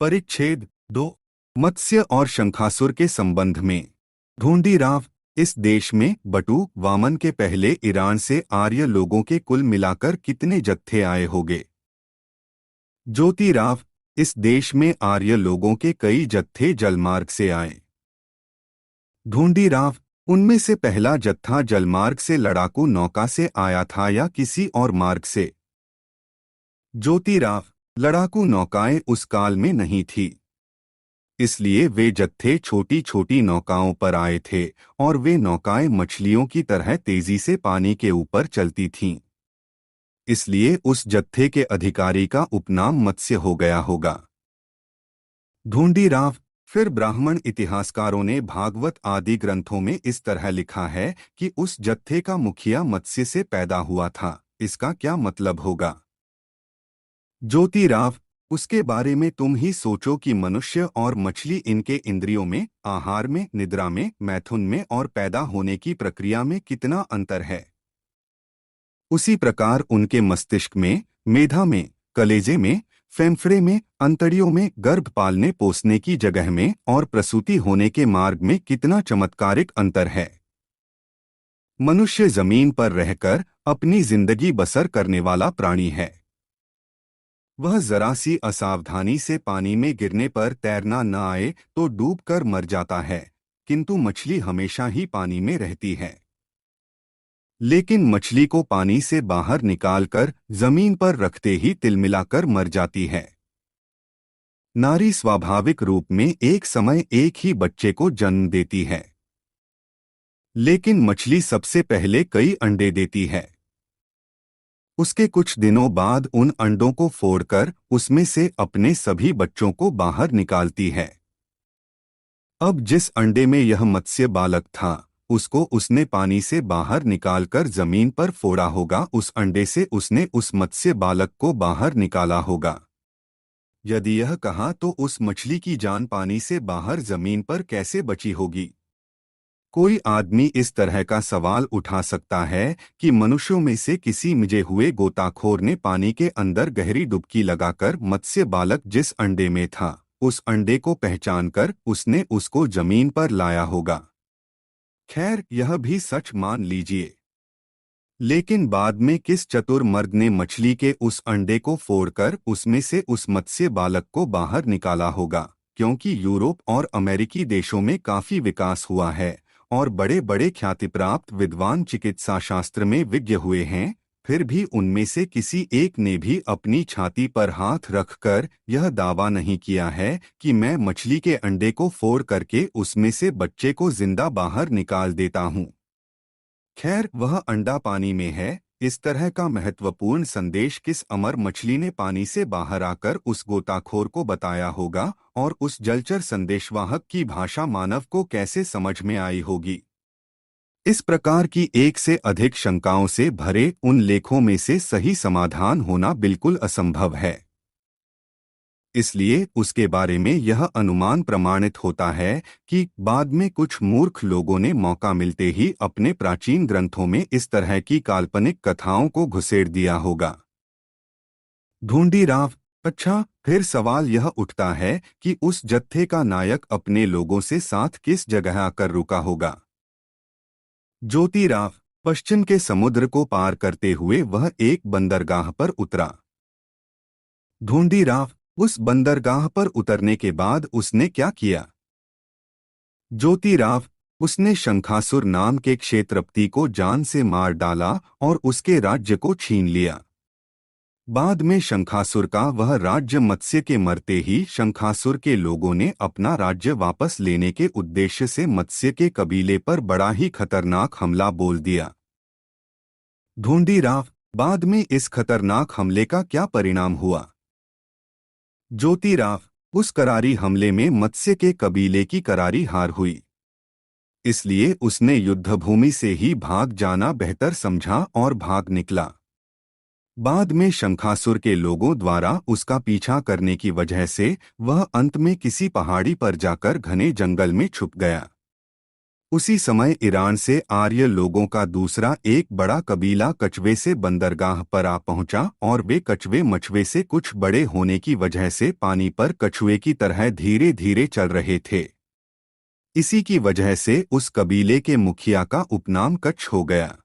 परिच्छेद 2। मत्स्य और शंखासुर के संबंध में। ढूंढीराव, इस देश में बटू वामन के पहले ईरान से आर्य लोगों के कुल मिलाकर कितने जत्थे आए होंगे? ज्योतिराव, इस देश में आर्य लोगों के कई जत्थे जलमार्ग से आए। ढूंढीराव, उनमें से पहला जत्था जलमार्ग से लड़ाकू नौका से आया था या किसी और मार्ग से? ज्योतिराव, लड़ाकू नौकाएं उस काल में नहीं थी, इसलिए वे जत्थे छोटी छोटी नौकाओं पर आए थे और वे नौकाएं मछलियों की तरह तेजी से पानी के ऊपर चलती थीं। इसलिए उस जत्थे के अधिकारी का उपनाम मत्स्य हो गया होगा। ढूंढीराव, फिर ब्राह्मण इतिहासकारों ने भागवत आदि ग्रंथों में इस तरह लिखा है कि उस जत्थे का मुखिया मत्स्य से पैदा हुआ था, इसका क्या मतलब होगा? ज्योतिराव, उसके बारे में तुम ही सोचो कि मनुष्य और मछली, इनके इंद्रियों में, आहार में, निद्रा में, मैथुन में और पैदा होने की प्रक्रिया में कितना अंतर है। उसी प्रकार उनके मस्तिष्क में, मेधा में, कलेजे में, फेफड़े में, अंतड़ियों में, गर्भ पालने पोसने की जगह में और प्रसूति होने के मार्ग में कितना चमत्कारिक अंतर है। मनुष्य जमीन पर रहकर अपनी जिंदगी बसर करने वाला प्राणी है। वह जरा सी असावधानी से पानी में गिरने पर तैरना न आए तो डूबकर मर जाता है, किंतु मछली हमेशा ही पानी में रहती है। लेकिन मछली को पानी से बाहर निकालकर जमीन पर रखते ही तिलमिलाकर मर जाती है। नारी स्वाभाविक रूप में एक समय एक ही बच्चे को जन्म देती है, लेकिन मछली सबसे पहले कई अंडे देती है। उसके कुछ दिनों बाद उन अंडों को फोड़कर उसमें से अपने सभी बच्चों को बाहर निकालती है। अब जिस अंडे में यह मत्स्य बालक था, उसको उसने पानी से बाहर निकालकर जमीन पर फोड़ा होगा। उस अंडे से उसने उस मत्स्य बालक को बाहर निकाला होगा। यदि यह कहा तो उस मछली की जान पानी से बाहर जमीन पर कैसे बची होगी? कोई आदमी इस तरह का सवाल उठा सकता है कि मनुष्यों में से किसी मिजे हुए गोताखोर ने पानी के अंदर गहरी डुबकी लगाकर मत्स्य बालक जिस अंडे में था, उस अंडे को पहचानकर उसने उसको जमीन पर लाया होगा। खैर, यह भी सच मान लीजिए, लेकिन बाद में किस चतुर मर्द ने मछली के उस अंडे को फोड़कर उसमें से उस मत्स्य बालक को बाहर निकाला होगा? क्योंकि यूरोप और अमेरिकी देशों में काफी विकास हुआ है और बड़े बड़े ख्यातिप्राप्त विद्वान चिकित्सा शास्त्र में विज्ञ हुए हैं, फिर भी उनमें से किसी एक ने भी अपनी छाती पर हाथ रखकर यह दावा नहीं किया है कि मैं मछली के अंडे को फोड़ करके उसमें से बच्चे को जिंदा बाहर निकाल देता हूँ। खैर, वह अंडा पानी में है, इस तरह का महत्वपूर्ण संदेश किस अमर मछली ने पानी से बाहर आकर उस गोताखोर को बताया होगा और उस जलचर संदेशवाहक की भाषा मानव को कैसे समझ में आई होगी? इस प्रकार की एक से अधिक शंकाओं से भरे उन लेखों में से सही समाधान होना बिल्कुल असंभव है। इसलिए उसके बारे में यह अनुमान प्रमाणित होता है कि बाद में कुछ मूर्ख लोगों ने मौका मिलते ही अपने प्राचीन ग्रंथों में इस तरह की काल्पनिक कथाओं को घुसेड़ दिया होगा। ढूंढीराव, अच्छा, फिर सवाल यह उठता है कि उस जत्थे का नायक अपने लोगों से साथ किस जगह आकर रुका होगा? ज्योतिराव, पश्चिम के समुद्र को पार करते हुए वह एक बंदरगाह पर उतरा। ढूंढीराव, उस बंदरगाह पर उतरने के बाद उसने क्या किया? ज्योतिराव, उसने शंखासुर नाम के क्षेत्रपति को जान से मार डाला और उसके राज्य को छीन लिया। बाद में शंखासुर का वह राज्य मत्स्य के मरते ही शंखासुर के लोगों ने अपना राज्य वापस लेने के उद्देश्य से मत्स्य के कबीले पर बड़ा ही खतरनाक हमला बोल दिया। ढूंढीराव, बाद में इस खतरनाक हमले का क्या परिणाम हुआ? ज्योतिराव, उस करारी हमले में मत्स्य के कबीले की करारी हार हुई, इसलिए उसने युद्धभूमि से ही भाग जाना बेहतर समझा और भाग निकला। बाद में शंखासुर के लोगों द्वारा उसका पीछा करने की वजह से वह अंत में किसी पहाड़ी पर जाकर घने जंगल में छुप गया। उसी समय ईरान से आर्य लोगों का दूसरा एक बड़ा कबीला कछुए से बंदरगाह पर आ पहुंचा और वे कछुए मछुए से कुछ बड़े होने की वजह से पानी पर कछुए की तरह धीरे धीरे चल रहे थे। इसी की वजह से उस कबीले के मुखिया का उपनाम कच्छ हो गया।